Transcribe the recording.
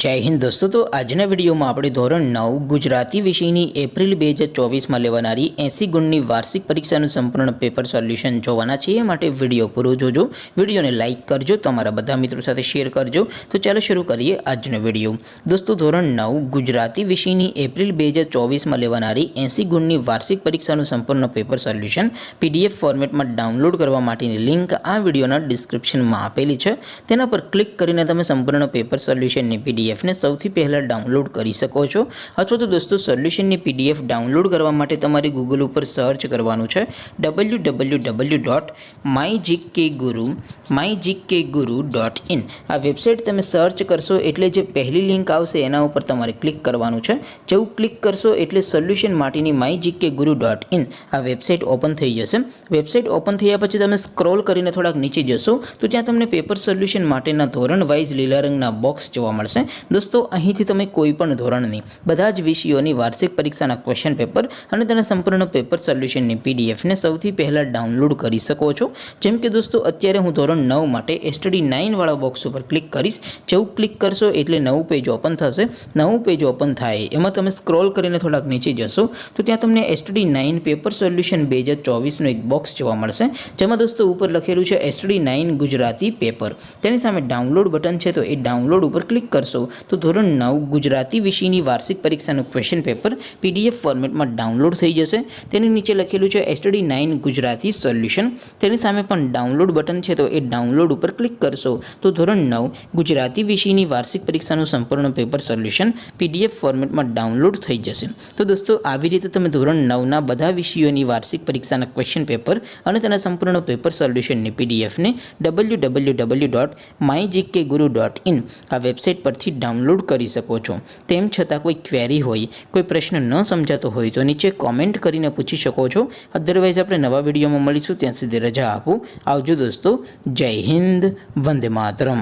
जय हिंद दोस्तों। तो आजना वीडियो में આપણે ધોરણ 9 ગુજરાતી વિષયની એપ્રિલ 2024 માં લેવાનારી 80 ગુણની વાર્ષિક પરીક્ષાનું સંપૂર્ણ પેપર સોલ્યુશન જોવાના છે। એ માટે વિડિયો પૂરો જોજો, વિડિયોને લાઈક કરજો, તમારા બધા મિત્રો સાથે શેર કરજો। તો ચાલો શરૂ કરીએ આજનો વિડિયો। દોસ્તો ધોરણ 9 ગુજરાતી વિષયની એપ્રિલ 2024 માં લેવાનારી 80 ગુણની વાર્ષિક પરીક્ષાનું સંપૂર્ણ પેપર સોલ્યુશન પીડીએફ ફોર્મેટમાં ડાઉનલોડ કરવા માટેની લિંક આ વિડિયોના ડિસ્ક્રિપ્શનમાં આપેલી છે। તેના પર ક્લિક કરીને તમે સંપૂર્ણ પેપર સોલ્યુશનની પીડીએફ ने સૌથી પહેલા ડાઉનલોડ કરી શકો છો। અથવા તો દોસ્તો સોલ્યુશનની પીડીએફ ડાઉનલોડ કરવા માટે તમારે ગૂગલ ઉપર સર્ચ કરવાનું છે www.mygkguru.in। આ વેબસાઇટ તમે સર્ચ કરશો એટલે જે પહેલી લિંક આવશે એના ઉપર તમારે ક્લિક કરવાનું છે। જેવું ક્લિક કરશો એટલે સોલ્યુશન માટેની mygkguru.in આ વેબસાઇટ ઓપન થઈ જશે। વેબસાઇટ ઓપન થયા પછી તમે સ્ક્રોલ કરીને થોડાક નીચે જશો તો ત્યાં તમને પેપર સોલ્યુશન માટેના ધોરણ વાઇઝ લીલા રંગના બોક્સ જોવા મળશે। दोस्तों અહીંથી તમે કોઈ પણ ધોરણની બધા જ વિષયોની વાર્ષિક પરીક્ષાના ક્વેશ્ચન પેપર અને તેના સંપૂર્ણ પેપર સોલ્યુશનની પીડીએફ ને સૌથી પહેલા ડાઉનલોડ કરી શકો છો। જેમ કે દોસ્તો અત્યારે હું ધોરણ 9 માટે સ્ટડી 9 વાળા બોક્સ ઉપર ક્લિક કરીશ। જેવું ક્લિક કરશો એટલે નવું પેજ ઓપન થશે। નવું પેજ ઓપન થાય એમાં તમે સ્ક્રોલ કરીને થોડાક નીચે જશો તો ત્યાં તમને સ્ટડી 9 પેપર સોલ્યુશન 2024 નો એક બોક્સ જોવા મળશે। જેમાં દોસ્તો ઉપર લખેલું છે સ્ટડી 9 ગુજરાતી પેપર। તેની સામે ડાઉનલોડ બટન છે તો એ ડાઉનલોડ ઉપર ક્લિક કરશો तो ધોરણ 9 ગુજરાતી વિષયની વાર્ષિક પરીક્ષાનું ક્વેશ્ચન પેપર પીડીએફ ફોર્મેટમાં ડાઉનલોડ થઈ જશે। તેની નીચે લખેલું છે સ્ટડી 9 ગુજરાતી સોલ્યુશન। તેની સામે પણ ડાઉનલોડ બટન છે તો એ ડાઉનલોડ ઉપર ક્લિક કરશો તો ધોરણ 9 ગુજરાતી વિષયની વાર્ષિક પરીક્ષાનું સંપૂર્ણ પેપર સોલ્યુશન પીડીએફ ફોર્મેટમાં ડાઉનલોડ થઈ જશે। તો દોસ્તો આવી રીતે તમે ધોરણ 9ના બધા વિષયોની વાર્ષિક પરીક્ષાના ક્વેશ્ચન પેપર અને તેના સંપૂર્ણ પેપર સોલ્યુશનની પીડીએફને www.mygkguru.in આ વેબસાઇટ પરથી डाउनलोड કરી શકો છો। તેમ છતાં કોઈ ક્વેરી હોય, કોઈ પ્રશ્ન ન સમજાતો હોય તો નીચે કોમેન્ટ કરીને પૂછી શકો છો। અધરવાઇઝ આપણે નવા વિડીયોમાં મળીશું, ત્યાં સુધી રજા આપો। આવજો દોસ્તો। જય હિન્દ, વંદે માતરમ।